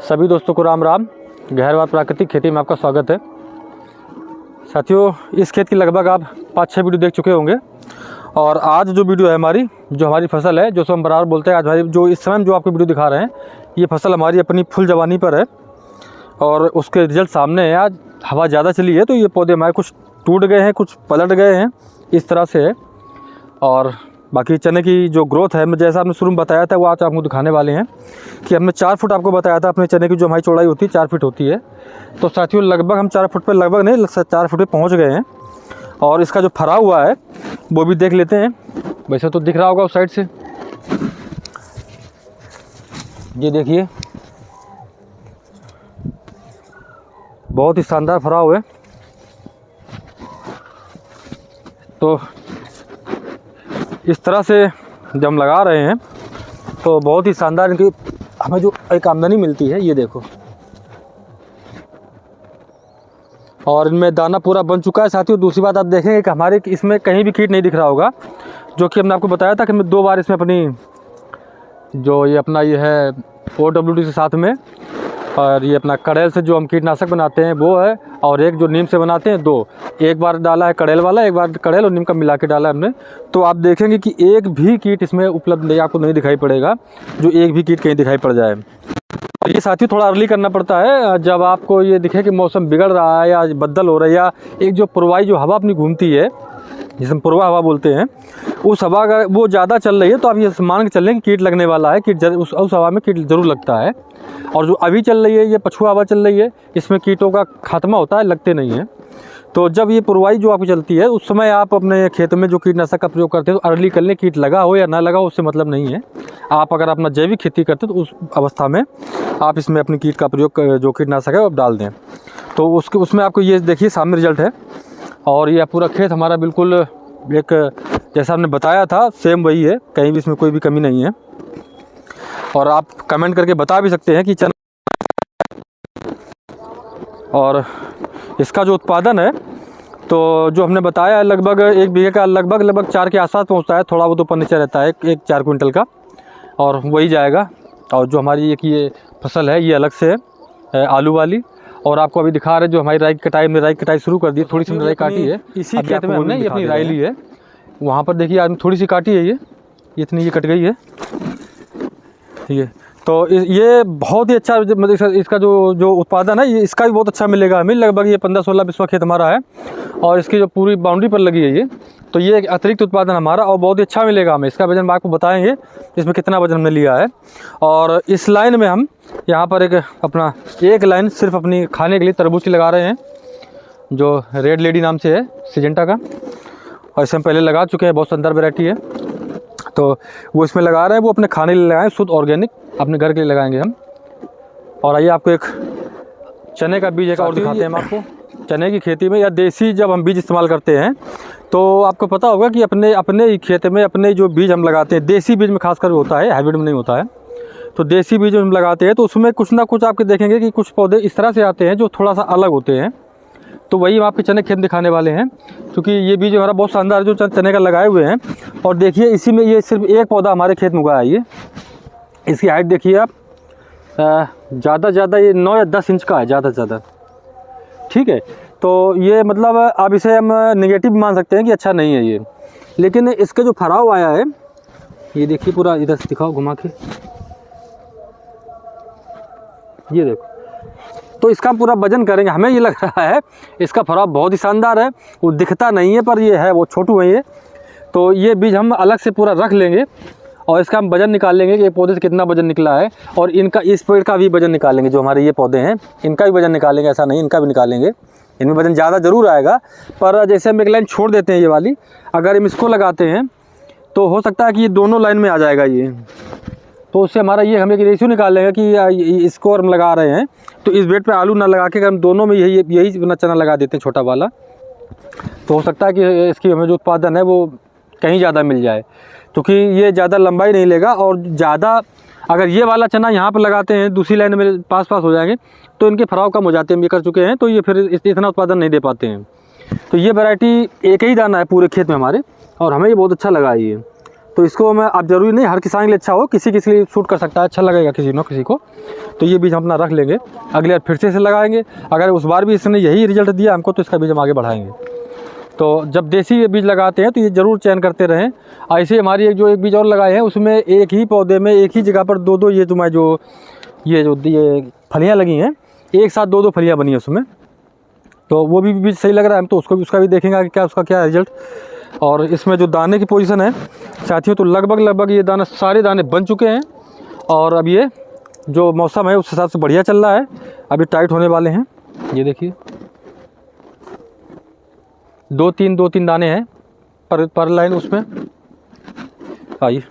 सभी दोस्तों को राम राम। गहरवाद प्राकृतिक खेती में आपका स्वागत है। साथियों, इस खेत की लगभग आप 5-6 वीडियो देख चुके होंगे और आज जो वीडियो है हमारी फसल है, जो हम बराबर बोलते हैं, आज हमारी जो इस समय जो आपको वीडियो दिखा रहे हैं, ये फसल हमारी अपनी फुल जवानी पर है और उसके रिजल्ट सामने है। आज हवा ज़्यादा चली है तो ये पौधे हमारे कुछ टूट गए हैं, कुछ पलट गए हैं, इस तरह से है। और बाकी चने की जो ग्रोथ है, मैं जैसा आपने शुरू में बताया था वो आज आपको दिखाने वाले हैं कि हमने 4 फुट आपको बताया था अपने चने की जो हमारी चौड़ाई होती है 4 फीट होती है। तो साथियों लगभग हम 4 फुट पे, लगभग नहीं 4 फुट पे पहुंच गए हैं। और इसका जो फरा हुआ है वो भी देख लेते हैं। वैसे तो दिख रहा होगा उस साइड से, ये देखिए बहुत ही शानदार फरा हुआ है। तो इस तरह से जब हम लगा रहे हैं तो बहुत ही शानदार इनकी हमें जो एक आमदनी मिलती है, ये देखो। और इनमें दाना पूरा बन चुका है साथियों। दूसरी बात आप देखेंगे कि हमारे इसमें कहीं भी कीट नहीं दिख रहा होगा, जो कि हमने आपको बताया था कि हमने 2 बार इसमें अपनी जो ये है OWD से साथ में, और ये अपना कड़ेल से जो हम कीटनाशक बनाते हैं वो है, और एक जो नीम से बनाते हैं 2। एक बार डाला है कड़ेल वाला, एक बार कड़ेल और नीम का मिला के डाला हमने। तो आप देखेंगे कि एक भी कीट इसमें उपलब्ध नहीं, आपको नहीं दिखाई पड़ेगा जो एक भी कीट कहीं दिखाई पड़ जाए। और ये साथियों थोड़ा अर्ली करना पड़ता है। जब आपको ये दिखे कि मौसम बिगड़ रहा है या बदल हो रहा है, या एक जो पूर्वाई जो हवा अपनी घूमती है जिसे हम पूर्वा हवा बोलते हैं, उस हवा का वो ज़्यादा चल रही है, तो आप ये मान के चल रहे हैं कि कीट लगने वाला है। कीट उस हवा में कीट ज़रूर लगता है। और जो अभी चल रही है ये पछुआ हवा चल रही है, इसमें कीटों का खात्मा होता है, लगते नहीं हैं। तो जब ये पूर्वाई जो आपकी चलती है उस समय आप अपने खेत में जो कीटनाशक का प्रयोग करते हैं तो अर्ली कर लें। कीट लगा हो या ना लगा हो उससे मतलब नहीं है। आप अगर अपना जैविक खेती करते हैं तो उस अवस्था में आप इसमें अपनी कीट का प्रयोग, जो कीटनाशक है वो आप डाल दें। तो उसमें आपको ये देखिए सामने रिजल्ट है। और ये पूरा खेत हमारा बिल्कुल एक जैसा हमने बताया था सेम वही है, कहीं भी इसमें कोई भी कमी नहीं है। और आप कमेंट करके बता भी सकते हैं कि चना, और इसका जो उत्पादन है तो जो हमने बताया है लगभग 1 बीघे का लगभग 4 के आसपास पहुंचता है। थोड़ा वो तो ऊपर नीचे रहता है, एक 4 क्विंटल का, और वही जाएगा। और जो हमारी ये फसल है ये अलग से है आलू वाली। और आपको अभी दिखा रहे जो हमारी राई कटाई शुरू कर दी। थोड़ी सी राई काटी है इसी खेत में, हमने ये अपनी राई ली है। वहाँ पर देखिए आज थोड़ी सी काटी है, ये इतनी ये कट गई है ये। तो ये बहुत ही अच्छा, मतलब इसका जो उत्पादन है ये इसका भी बहुत अच्छा मिलेगा हमें। लगभग ये 15-16 बिस्वा खेत हमारा है और इसकी जो पूरी बाउंड्री पर लगी है ये, तो ये एक अतिरिक्त उत्पादन हमारा और बहुत ही अच्छा मिलेगा हमें। इसका वजन आपको बताएंगे इसमें कितना वजन हमने लिया है। और इस लाइन में हम यहाँ पर एक लाइन सिर्फ अपनी खाने के लिए तरबूज की लगा रहे हैं, जो रेड लेडी नाम से है, सिजेंटा का। और इसे हम पहले लगा चुके हैं, बहुत सुंदर वैरायटी है। तो वो इसमें लगा रहे हैं, वो अपने खाने के लिए लगाएं, शुद्ध ऑर्गेनिक अपने घर के लिए लगाएंगे हम। और आइए आपको एक चने का बीज और दिखाते हैं हम आपको। चने की खेती में या देसी जब हम बीज इस्तेमाल करते हैं तो आपको पता होगा कि अपने ही खेत में अपने जो बीज हम लगाते हैं, देसी बीज में खासकर होता है, हाइब्रिड में नहीं होता है। तो देसी बीज हम लगाते हैं तो उसमें कुछ ना कुछ आपके देखेंगे कि कुछ पौधे इस तरह से आते हैं जो थोड़ा सा अलग होते हैं। तो वही हम आपके चने खेत दिखाने वाले हैं, क्योंकि ये बीज हमारा बहुत शानदार जो चने का लगाए हुए हैं। और देखिए इसी में ये सिर्फ एक पौधा हमारे खेत में उगा है। ये इसकी हाइट देखिए आप, ज़्यादा ज़्यादा ये 9 या 10 इंच का है, ज़्यादा से ज़्यादा, ठीक है। तो ये मतलब अब इसे हम नेगेटिव मान सकते हैं कि अच्छा नहीं है ये। लेकिन इसके जो फराव आया है ये देखिए, पूरा इधर से दिखाओ घुमा के, ये देखो। तो इसका पूरा वजन करेंगे, हमें ये लग रहा है इसका फराव बहुत ही शानदार है। वो दिखता नहीं है पर ये है, वो छोटू है ये। तो ये बीज हम अलग से पूरा रख लेंगे और इसका हम वजन निकाल लेंगे कि ये पौधे से कितना वजन निकला है। और इनका, इस पेड़ का भी वजन निकालेंगे, जो हमारे ये पौधे हैं इनका भी वजन निकालेंगे, ऐसा नहीं इनका भी निकालेंगे। इनमें वजन ज़्यादा ज़रूर आएगा, पर जैसे हम एक लाइन छोड़ देते हैं ये वाली, अगर हम इसको लगाते हैं तो हो सकता है कि ये दोनों लाइन में आ जाएगा ये। तो उससे हमारा ये, हम एक रेशियो निकाल लेंगे कि इसको हम लगा रहे हैं तो इस बेड पे आलू ना लगा के अगर हम दोनों में यही चना लगा देते हैं छोटा वाला, तो हो सकता है कि इसकी हमें जो उत्पादन है वो कहीं ज़्यादा मिल जाए, क्योंकि ये ज़्यादा लंबाई नहीं लेगा। और ज़्यादा अगर ये वाला चना यहाँ पर लगाते हैं दूसरी लाइन में पास हो जाएंगे तो इनके फराव कम हो जाते हैं, हम ये कर चुके हैं। तो ये फिर इतना उत्पादन नहीं दे पाते हैं। तो ये वैरायटी एक ही दाना है पूरे खेत में हमारे, और हमें ये बहुत अच्छा लगा ये। तो इसको मैं, आप ज़रूरी नहीं हर किसान के लिए अच्छा हो, किसी किसी लिए सूट कर सकता है, अच्छा लगेगा किसी को। तो ये बीज हम अपना रख लेंगे, अगले बार फिर से लगाएंगे। अगर उस बार भी इसने यही रिजल्ट दिया हमको तो इसका बीज हम आगे बढ़ाएंगे। तो जब देसी बीज लगाते हैं तो ये ज़रूर चयन करते रहें। ऐसे हमारी एक बीज और लगाए हैं, उसमें एक ही पौधे में एक ही जगह पर दो ये ये फलियाँ लगी हैं, एक साथ दो फलियाँ बनी है उसमें। तो वो भी बीज सही लग रहा है, हम तो उसका भी देखेंगे कि उसका क्या रिजल्ट। और इसमें जो दाने की पोजीशन है साथियों, तो लगभग ये दाना, सारे दाने बन चुके हैं। और अब ये जो मौसम है उस हिसाब से बढ़िया चल रहा है, अभी टाइट होने वाले हैं। ये देखिए 2-3 दाने हैं पर लाइन उसमें। आइए